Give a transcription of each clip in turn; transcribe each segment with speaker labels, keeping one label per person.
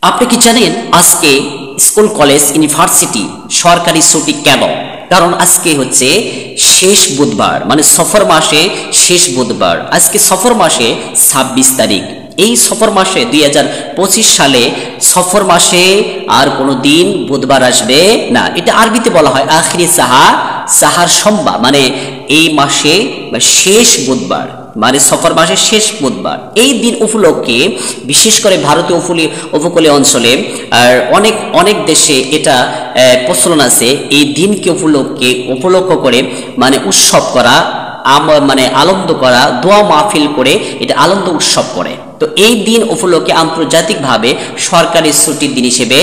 Speaker 1: আপনি কি জানেন আজকে স্কুল কলেজ ইউনিভার্সিটি সরকারি ছুটি কেন? কারণ আজকে হচ্ছে শেষ বুধবার, মানে সফর মাসে শেষ বুধবার। আজকে সফর মাসে 26 তারিখ। এই সফর মাসে 2025 সালে সফর মাসে আর কোনো দিন বুধবার আসবে না। এটা আরবিতে বলা হয় আখিরি সাহার সোমবার, মানে এই মাসে শেষ বুধবার, মানে সফর মাসের শেষ বুধবার। এই দিন উপলক্ষে বিশেষ করে ভারতীয় উপকূলীয় অঞ্চলে আর অনেক দেশে এটা প্রচলন আছে। এই দিনকে উপলক্ষ করে মানে উৎসব করা, মানে আনন্দ করা, দোয়া মাহফিল করে এটা আনন্দ উৎসব করে। তো এই দিন উপলক্ষে আন্তর্জাতিকভাবে সরকারি ছুটির দিন হিসেবে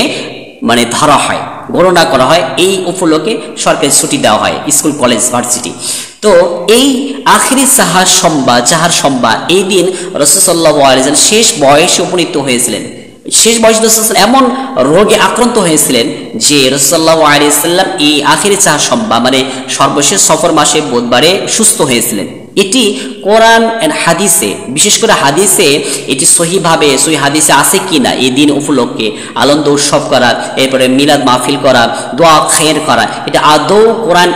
Speaker 1: মানে ধরা হয়, গণনা করা হয়। এই উপলক্ষে সরকারি ছুটি দেওয়া হয় স্কুল কলেজ ভার্সিটি। তো এই আখিরি সাহার সোমবার এই দিন রাসূল সাল্লাল্লাহু আলাইহি ওয়াসাল্লাম শেষ বয়সে উপনীত হয়েছিলেন। শেষ বয়সে রাসূল এমন রোগে আক্রান্ত হয়েছিলেন যে রাসূল সাল্লাল্লাহু আলাইহি ওয়াসাল্লাম এই আখিরি সাহার সোমবার, মানে সর্বশেষ সফর মাসে বুধবারে সুস্থ হয়েছিলেন। এটি কোরআন এন্ড হাদিসে, বিশেষ করে হাদিসে এটি সহি হাদিসে আছে কিনা এই দিন উপলক্ষে আনন্দ উৎসব করা, এরপরে মিলাদ মাহফিল করা, দোয়া খায়ের করা, এটা আদৌ কোরআন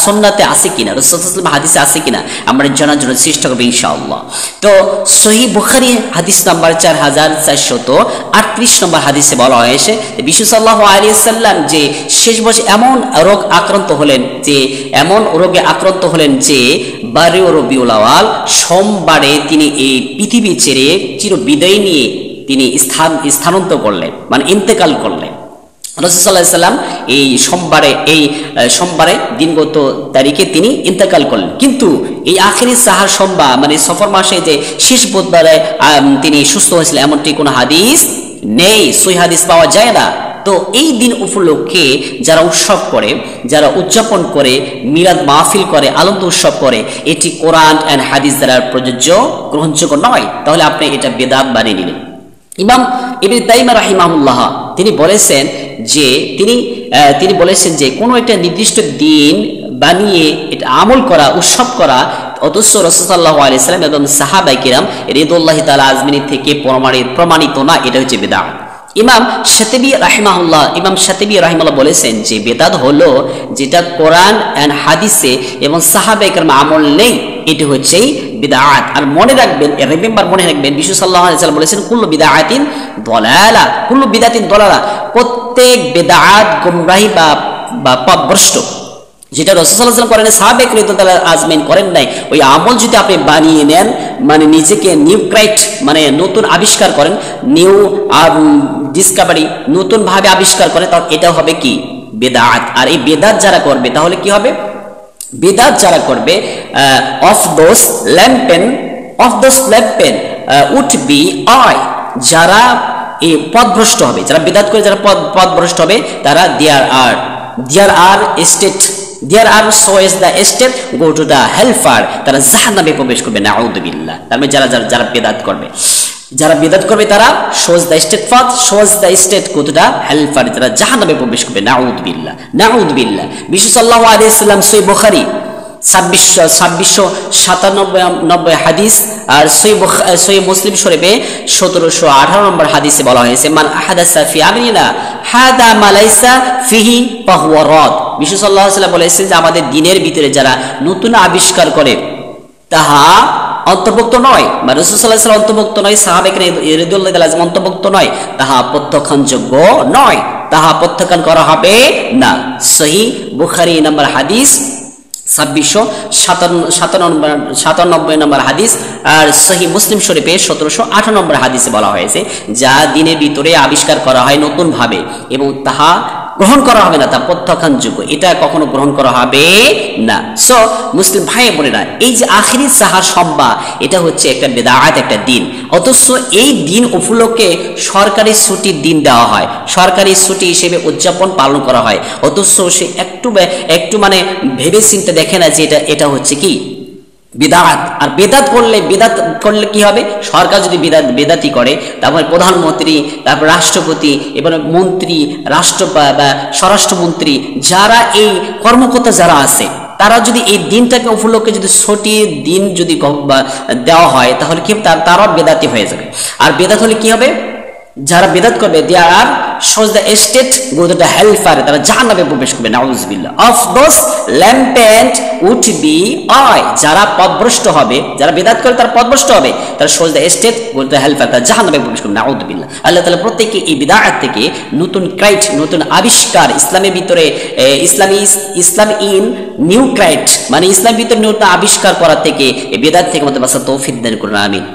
Speaker 1: সুন্নাতে আছে কিনা, রাসূল সাল্লাল্লাহু আলাইহি ওয়াসাল্লাম হাদিসে আছে কিনা আমরা জানার জন্য চেষ্টা করব ইনশাআল্লাহ। তো সহিহ বুখারী হাদিস নাম্বার 4438 নম্বর হাদিসে বলা হয়েছে বিশ্বনবী সাল্লাল্লাহু আলাইহি ওয়াসাল্লাম যে শেষ বয়সে এমন রোগে আক্রান্ত হলেন যে 12 রবিউল আউয়াল সোমবারে তিনি এই পৃথিবী ছেড়ে চির বিদায় নিয়ে তিনি স্থানান্তর করলেন, মানে ইন্তেকাল করলেন। রাসূল সাল্লাল্লাহু আলাইহি ওয়াসাল্লাম এই সোমবারে দিনগত তারিখে তিনি ইন্তেকাল করলেন। কিন্তু এই আখিরি সাহার সোমবার, মানে সফর মাসে যে শেষ বুধবারে তিনি সুস্থ হয়েছিলেন এমনটি কোনো হাদিস নেই, সহিহ হাদিস পাওয়া যায় না। তো এই দিন উপলক্ষে যারা উৎসব করে, যারা উদযাপন করে, মিলাদ মাহফিল করে, আনন্দ উৎসব করে, এটি কোরআন এন্ড হাদিস দ্বারা প্রযোজ্য, গ্রহণযোগ্য নয়। তাহলে আপনি এটা বেদাত বানিয়ে নিলেন। ইমাম ইবনে তাইমিয়া রাহিমাহুল্লাহ তিনি বলেছেন যে কোনো একটা নির্দিষ্ট দিন বানিয়ে এটা আমল করা, উৎসব করা, অথচ রাসূল সাল্লাল্লাহু আলাইহি ওয়াসাল্লাম এবং সাহাবায়ে কিরাম রিদওয়ানুল্লাহি তাআলা আজমাইন থেকে প্রমাণিত না, এটা হচ্ছে বিদআত। ইমাম শাতিবী রাহিমাহুল্লাহ বলেছেন যে বেদাত হলো যেটা কোরআন এন্ড হাদিসে এবং সাহাবায়ে কেরাম আমল নেই, এটি হচ্ছে বিদআত। আর মনে রাখবেন বিশ্বনবী সাল্লাল্লাহু আলাইহি ওয়াসাল্লাম বলেছেন কুল্লু বিদআতিন দালালা, প্রত্যেক বিদআত গোমরাহি বা পথভ্রষ্ট। যেটা রাসূল সাল্লাল্লাহু আলাইহি ওয়াসাল্লাম করেন, সাহাবায়ে কেরাম আজমাইন করেন নাই, ওই আমল যদি আপনি বানিয়ে নেন, মানে নিজেকে মানে নতুন আবিষ্কার করেন, ডিসকাভারি, নতুন ভাবে আবিষ্কার করেন, তাহলে এটা হবে কি বেদাত। আর এই বেদাত যারা করবে তাহলে কি হবে? বেদাত যারা করবে অফ দোজ ল্যাম্পেন উড বি আই, যারা এই পথভ্রষ্ট হবে, যারা বেদাত করে, যারা পথভ্রষ্ট হবে, তারা দেয়ার আর so is the step go to the hellfire, তারা জাহান্নামে প্রবেশ করবে, নাউযুবিল্লাহ। তার মানে যারা বেদাত করবে তারা shows the step go to the hellfire, যারা জাহান্নামে প্রবেশ করবে, নাউযুবিল্লাহ। বিশ্বনবী সাল্লাল্লাহু আলাইহি ওয়াসাল্লাম সহিহ বুখারী 2697 হাদিস, আর সহিহ মুসলিম শরীফে 1718 নম্বর হাদিসে বলা হয়েছে মান আহাদাসা ফি আমরিনা হাদা মা লাইসা ফিহি ফাহুয়া রাদ। বিশ্বনবী সাল্লাল্লাহু আলাইহি ওয়াসাল্লাম বলেছেন যে আমাদের দ্বীনের ভিতরে যারা নতুন আবিষ্কার করে তাহা অন্তর্ভুক্ত নয়, বা রাসূল সাল্লাল্লাহু আলাইহি ওয়াসাল্লাম অন্তর্ভুক্ত নয়, সাহাবায়ে কেরাম রাদিয়াল্লাহু তাআলা অন্তর্ভুক্ত নয়, তাহা প্রত্যাখ্যানযোগ্য নয়, তাহা প্রত্যাখ্যান করা হবে না। সহিহ বুখারী নম্বর হাদিস 2697 নম্বর হাদিস, আর সহিহ মুসলিম শরীফে 1708 নম্বর হাদিসে বলা হয়েছে যা দিনের ভিতরে আবিষ্কার করা হয় নতুন ভাবে এবং তাহা গ্রহণ করা হবে না, তা প্রত্যাখ্যানযোগ্য, এটা কখনো গ্রহণ করা হবে না। সো মুসলিম ভাই বোনেরা, এই যে আখিরি সাহার সোমবার, এটা হচ্ছে একটা বেদাত, একটা দিন, অথচ এই দিন উপলক্ষে সরকারি ছুটির দিন দেওয়া হয়, সরকারি ছুটি হিসেবে উদযাপন পালন করা হয়, অথচ সে একটু মানে ভেবে চিন্তে দেখে না যে এটা হচ্ছে কি বিদআত। আর বেদাত করলে কি হবে? সরকার যদি বেদাতি করে, তারপরে প্রধানমন্ত্রী, তারপর রাষ্ট্রপতি, এবার মন্ত্রী, স্বরাষ্ট্রমন্ত্রী, যারা এই কর্মকর্তা যারা আছে, তারা যদি এই দিনটাকে উপলক্ষে যদি ছুটির দিন যদি দেওয়া হয়, তাহলে কি তারাও বেদাতি হয়ে যাবে। আর বেদাত হলে কি হবে? যারা বিদাত করবে দে আর shows the estate go to the hellfire, তারা জাহান্নামে প্রবেশ করবে নাউজুবিল্লাহ। of those lampant would be I, যারা পথভ্রষ্ট হবে, যারা বিদাত করে তারা পথভ্রষ্ট হবে, তারা shows the estate go to the hellfire, তারা জাহান্নামে প্রবেশ করবে নাউজুবিল্লাহ। আল্লাহ তাআলা প্রত্যেককে এই বিদআত থেকে নতুন ক্রাইট, নতুন আবিষ্কার ইসলামের ভিতরে ইসলাম ইন নিউ ক্রাইট মানে ইসলামের ভিতরে নতুন আবিষ্কার করা থেকে এই বিদআত থেকে আমাদের বাঁচার তৌফিক দান করুন, আমিন।